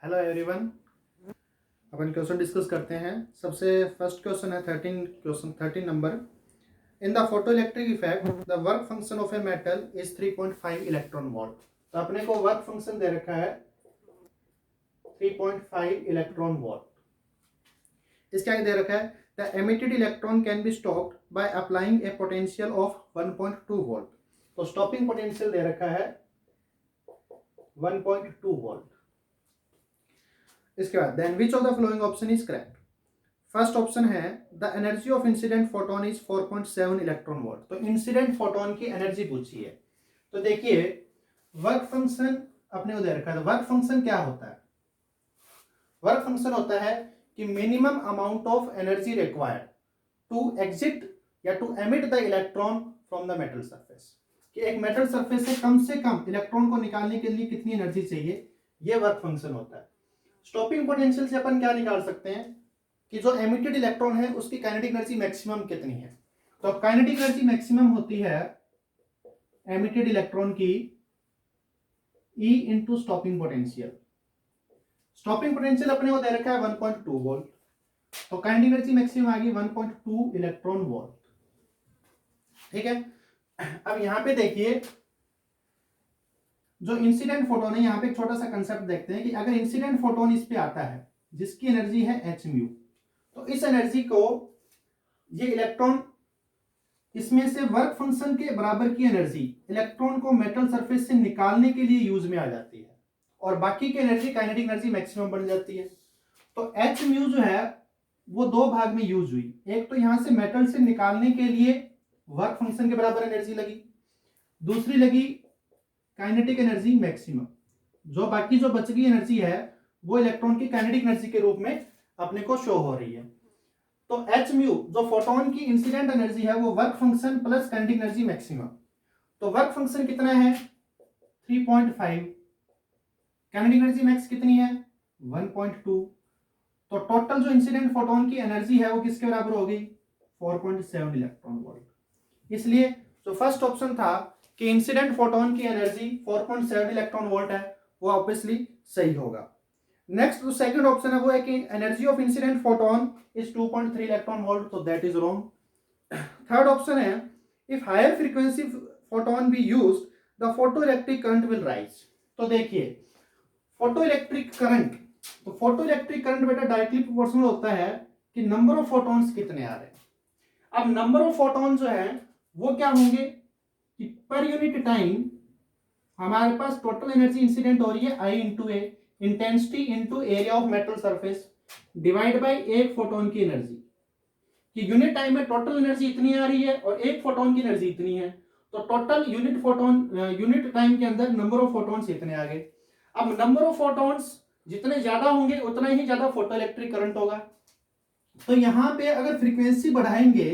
Hello everyone. अपन question discuss करते हैं। सबसे फर्स्ट क्वेश्चन है 13 नंबर। In the photo electric effect the work function of a metal is 3.5 electron volt. तो अपने को वर्क फंक्शन दे रखा है 3.5 इलेक्ट्रॉन वोल्ट। इसके आगे दे रखा है the emitted electron can be stopped by applying a potential of 1.2 volt. तो स्टॉपिंग पोटेंशियल दे रखा है 1.2 वोल्ट। इसके बाद then which of the flowing option is correct. First option है the energy of incident photon is 4.7 electron volt. तो incident photon की energy पूछी है। तो देखिए वर्क फंक्शन अपने को दे रखा है। वर्क फंक्शन क्या होता है? वर्क फंक्शन होता है कि minimum amount of energy required to exit या to emit the electron from the metal surface. कि एक मेटल सरफेस से कम इलेक्ट्रॉन को निकालने के लिए कितनी एनर्जी चाहिए, यह वर्क फंक्शन होता है। स्टॉपिंग पोटेंशियल से अपन क्या निकाल सकते हैं कि जो एमिटेड इलेक्ट्रॉन है उसकी काइनेटिक एनर्जी मैक्सिमम कितनी है। तो काइनेटिक एनर्जी मैक्सिमम होती है एमिटेड इलेक्ट्रॉन की E into stopping potential. Stopping potential अपने को दे रखा है 1.2 वोल्ट। तो काइनेटिक एनर्जी मैक्सिमम आ गई 1.2 इलेक्ट्रॉन वोल्ट। ठीक है। अब यहां पे देखिए जो इंसिडेंट फोटोन है, यहां पे एक छोटा सा कंसेप्ट देखते हैं कि अगर इंसिडेंट फोटोन इस पे आता है जिसकी एनर्जी है h म्यू, तो इस एनर्जी को ये इलेक्ट्रॉन इसमें से वर्क फंक्शन के बराबर की एनर्जी इलेक्ट्रॉन को मेटल सरफेस से निकालने के लिए यूज में आ जाती है और बाकी की एनर्जी काइनेटिक एनर्जी मैक्सिमम बन जाती है। तो h म्यू जो है वो दो भाग में यूज हुई। एक तो यहां से मेटल से निकालने के लिए वर्क फंक्शन के बराबर एनर्जी लगी, दूसरी लगी काइनेटिक एनर्जी मैक्सिमम। जो बाकी जो बच गई एनर्जी है वो इलेक्ट्रॉन की काइनेटिक एनर्जी के रूप में अपने को शो हो रही है। तो h म्यू जो फोटोन की इंसिडेंट एनर्जी है वो work function plus kinetic energy maximum. तो वर्क फंक्शन कितना है 3.5, काइनेटिक एनर्जी मैक्स कितनी है 1.2। तो टोटल जो इंसिडेंट फोटोन की एनर्जी है वो किसके बराबर होगी 4.7 इलेक्ट्रॉन वोल्ट। इसलिए जो फर्स्ट ऑप्शन था कि इंसिडेंट फोटोन की एनर्जी 4.7 इलेक्ट्रॉन वोल्ट है वो ऑब्वियसली सही होगा। नेक्स्ट जो सेकंड ऑप्शन है वो है कि energy of incident photon is 2.3 electron volt, तो that is wrong. Third option है if higher frequency photon be used the photo electric current will rise. तो देखिए फोटो इलेक्ट्रिक करंट, तो फोटो इलेक्ट्रिक करंट बेटा डायरेक्टली प्रोपोर्शनल होता है कि number of photons कितने आ रहे हैं। अब नंबर ऑफ फोटॉन जो है वो क्या होंगे कि पर यूनिट टाइम हमारे पास टोटल एनर्जी इंसिडेंट हो रही है I into A, intensity into area of metal surface divide by एक फोटोन की एनर्जी। कि यूनिट टाइम में टोटल एनर्जी इतनी आ रही है और एक फोटोन की एनर्जी इतनी है, तो टोटल यूनिट टाइम के अंदर नंबर ऑफ फोटॉन्स इतने आ गए। अब नंबर ऑफ फोटॉन्स जितने ज्यादा होंगे उतना ही ज्यादा फोटो इलेक्ट्रिक करंट होगा। तो यहां पे अगर फ्रीक्वेंसी बढ़ाएंगे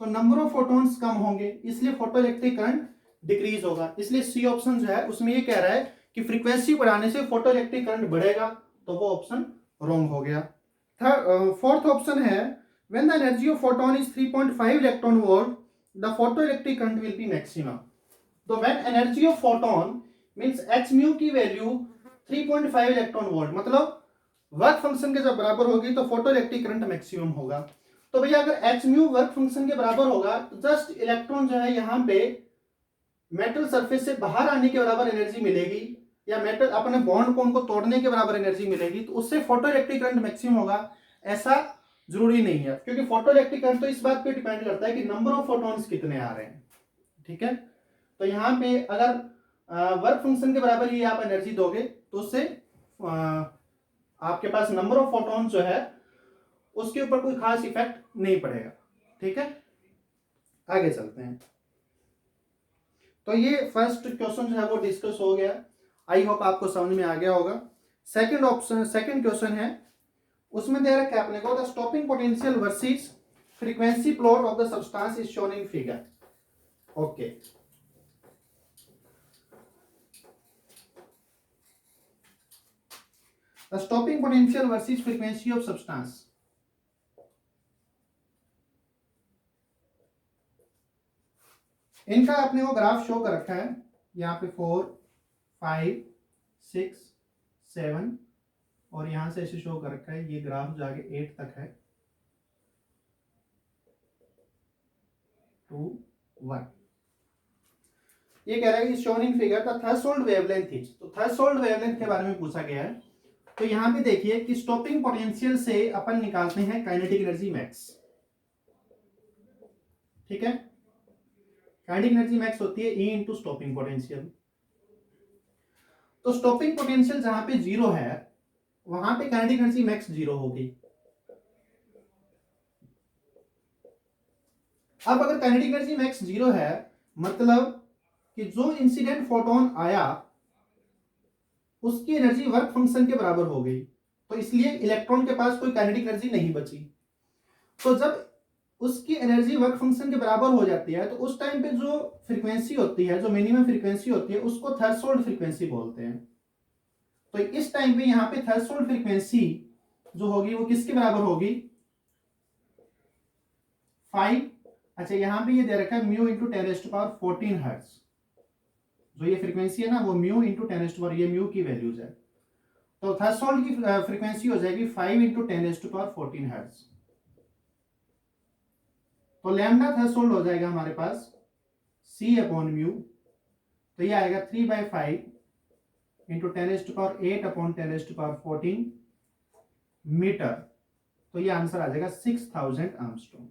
तो नंबर ऑफ फोटॉन्स कम होंगे, इसलिए फोटो इलेक्ट्रिक करंट डिक्रीज होगा। इसलिए सी ऑप्शन जो है उसमें ये कह रहा है कि फ्रीक्वेंसी बढ़ाने से फोटो इलेक्ट्रिक करंट बढ़ेगा, तो वो ऑप्शन रॉन्ग हो गया। फोर्थ ऑप्शन है when the energy of photon is 3.5 electron volt the photo electric current will be maximum. तो when energy of photon means h mu की वैल्यू 3.5 इलेक्ट्रॉन वोल्ट मतलब work function के जब बराबर होगी तो फोटो इलेक्ट्रिक करंट मैक्सिमम होगा। तो भैया अगर h म्यू वर्क फंक्शन के बराबर होगा तो जस्ट इलेक्ट्रॉन जो है यहां पे मेटल सरफेस से बाहर आने के बराबर एनर्जी मिलेगी या मेटल अपने बॉन्ड कोण को तोड़ने के बराबर एनर्जी मिलेगी, तो उससे फोटो इलेक्ट्रिक करंट मैक्सिमम होगा ऐसा जरूरी नहीं है, क्योंकि फोटो इलेक्ट्रिक करंट तो इस बात पे डिपेंड करता है कि नंबर ऑफ फोटॉन्स कितने आ रहे हैं। ठीक है। तो यहाँ पे अगर वर्क फंक्शन के बराबर ही आप एनर्जी दोगे तो उससे आपके पास नंबर ऑफ फोटॉन्स जो है उसके ऊपर कोई खास इफेक्ट नहीं पड़ेगा। ठीक है, आगे चलते हैं। तो ये फर्स्ट क्वेश्चन जो है वो डिस्कस हो गया। आई होप आपको समझ में आ गया होगा। सेकंड क्वेश्चन है उसमें दे रखा है अपने को the stopping potential versus frequency plot of the substance is shown in figure. Okay, the stopping potential versus frequency of substance. इनका अपने को ग्राफ शो कर रखा है यहाँ पे 4, 5, 6, 7, और यहां से ऐसे शो कर रखा है, ये ग्राफ जो आगे 8 तक है, 2 1। ये कह रहा है shown in figure the threshold wavelength is, तो थ्रेशोल्ड वेवलेंथ के बारे में पूछा गया है। तो यहां पे देखिए कि स्टॉपिंग पोटेंशियल से अपन निकालते हैं काइनेटिक एनर्जी मैक्स, ठीक है। काइनेटिक एनर्जी मैक्स होती है E इंटू स्टॉपिंग पोटेंशियल। तो स्टॉपिंग पोटेंशियल जहां पे 0 है वहां पे काइनेटिक एनर्जी मैक्स 0 होगी। अब अगर काइनेटिक एनर्जी मैक्स 0 है, मतलब कि जो इंसिडेंट फोटोन आया उसकी एनर्जी वर्क फंक्शन के बराबर हो गई, तो इसलिए इलेक्ट्रॉन के पास कोई काइनेटिक एनर्जी नहीं बची। तो जब उसकी एनर्जी वर्क फंक्शन के बराबर हो जाती है तो उस टाइम पे जो फ्रीक्वेंसी होती है, जो मिनिमम फ्रीक्वेंसी होती है, उसको थ्रेशोल्ड फ्रीक्वेंसी बोलते हैं। तो इस टाइम पे यहां पे थ्रेशोल्ड फ्रीक्वेंसी जो होगी वो किसके बराबर होगी, 5। अच्छा, यहां पे ये दे रखा है म्यू इंटू 10⁻14 हर्ट्ज। जो ये फ्रीक्वेंसी है ना वो म्यू इंटू 10⁻, ये म्यू की वैल्यूज है। तो थ्रेशोल्ड की फ्रीक्वेंसी हो जाएगी 5 इंटू 10⁻14 हर्ट्ज। तो लैम्डा थ्रेशोल्ड हो जाएगा हमारे पास C अपॉन म्यू, तो ये आएगा 3/5 इंटू 10⁸ अपॉन 10⁻14 मीटर। तो ये आंसर आ जाएगा 6000 आर्मस्ट्रॉन्ग।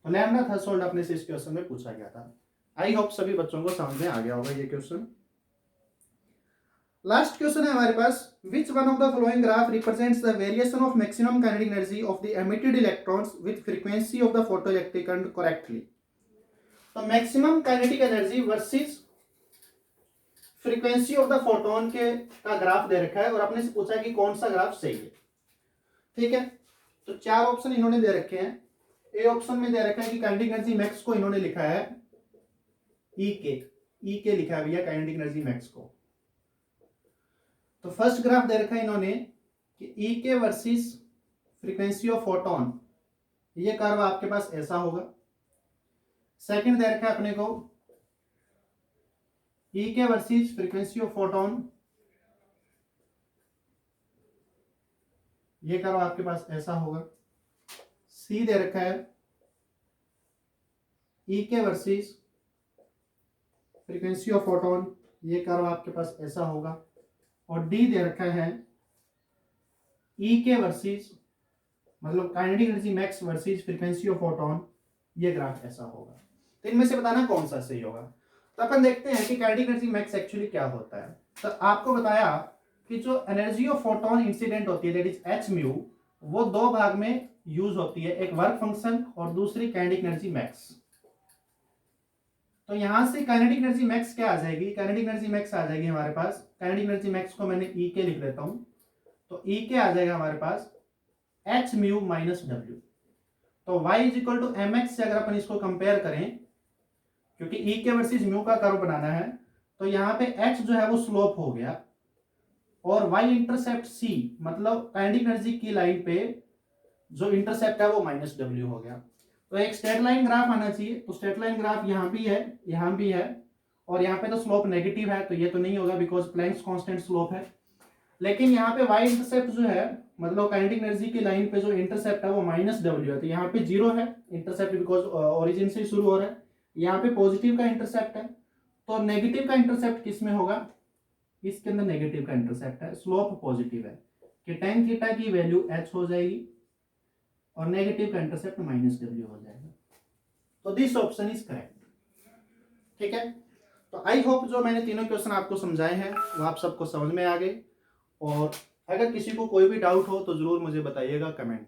तो लैम्डा थ्रेशोल्ड अपने से इस क्वेश्चन में पूछा गया था। आई होप सभी बच्चों को समझ में आ गया होगा ये क्वेश्चन। लास्ट क्वेश्चन है हमारे पास, which one of the following graph represents the variation of maximum kinetic energy of the emitted electrons with frequency of the photoelectric current correctly. तो maximum kinetic energy versus frequency of the photon के का graph दे रखा है और आपने से पूछा है कि कौन सा ग्राफ सही है, ठीक है। तो 4 ऑप्शन इन्होंने दे रखे हैं। ए ऑप्शन में दे रखा है कि काइनेटिक एनर्जी मैक्स को इन्होंने लिखा है ई के लिखा है भैया काइनेटिक एनर्जी मैक्स को। तो फर्स्ट ग्राफ दे रखा है इन्होंने कि ई के वर्सेस फ्रीक्वेंसी ऑफ फोटोन, ये कर्व आपके पास ऐसा होगा। सेकंड दे रखा है अपने को ई के वर्सेस फ्रीक्वेंसी ऑफ फोटोन, ये कर्व आपके पास ऐसा होगा। सी दे रखा है ई के वर्सेस फ्रीक्वेंसी ऑफ फोटोन, ये कर्व आपके पास ऐसा होगा। और डी दे रखा है ई के वर्सेस मतलब kinetic energy max versus frequency of photon, ये ग्राफ ऐसा होगा। तो इनमें से बताना कौन सा सही होगा। तो अपन देखते हैं कि काइनेटिक एनर्जी मैक्स एक्चुअली क्या होता है। तो आपको बताया कि जो एनर्जी ऑफ फोटोन इंसिडेंट होती है दैट इज एच म्यू, वो 2 भाग में यूज होती है, एक वर्क फंक्शन और दूसरी काइनेटिक एनर्जी मैक्स। तो यहां से काइनेटिक एनर्जी मैक्स क्या आ जाएगी, काइनेटिक एनर्जी मैक्स आ जाएगी हमारे पास, काइनेटिक एनर्जी मैक्स को मैंने ई के लिख देता हूं, तो ई के आ जाएगा हमारे पास एच म्यू माइनस डब्ल्यू। तो y is equal to M X से अगर अपन इसको कंपेयर करें, क्योंकि ई के वर्सेस म्यू का कर्व बनाना है, तो यहाँ पे h जो है वो स्लोप हो गया और y इंटरसेप्ट c मतलब काइनेटिक एनर्जी की लाइन पे जो इंटरसेप्ट है वो माइनस डब्ल्यू हो गया। तो एक स्ट्रेट लाइन ग्राफ आना चाहिए। तो स्ट्रेट लाइन ग्राफ यहाँ भी है, यहाँ भी है, और यहाँ पे तो स्लोप नेगेटिव है, तो ये तो नहीं होगा बिकॉज प्लैंक्स कांस्टेंट स्लोप है। लेकिन यहाँ पे y इंटरसेप्ट जो है मतलब काइनेटिक एनर्जी की लाइन पे जो इंटरसेप्ट है वो माइनस डब्ल्यू है, तो यहाँ पे 0 है इंटरसेप्ट बिकॉज ओरिजिन से शुरू हो रहा है। यहाँ पे पॉजिटिव का इंटरसेप्ट है, तो नेगेटिव का इंटरसेप्ट किस में होगा, इसके अंदर नेगेटिव का इंटरसेप्ट है, स्लोप पॉजिटिव है कि tan थीटा की वैल्यू h हो जाएगी और नेगेटिव का इंटरसेप्ट माइनस डब्ल्यू हो जाएगा। तो दिस ऑप्शन इज करेक्ट, ठीक है। तो आई होप जो मैंने तीनों क्वेश्चन आपको समझाए हैं वो आप सबको समझ में आ गए, और अगर किसी को कोई भी डाउट हो तो जरूर मुझे बताइएगा कमेंट।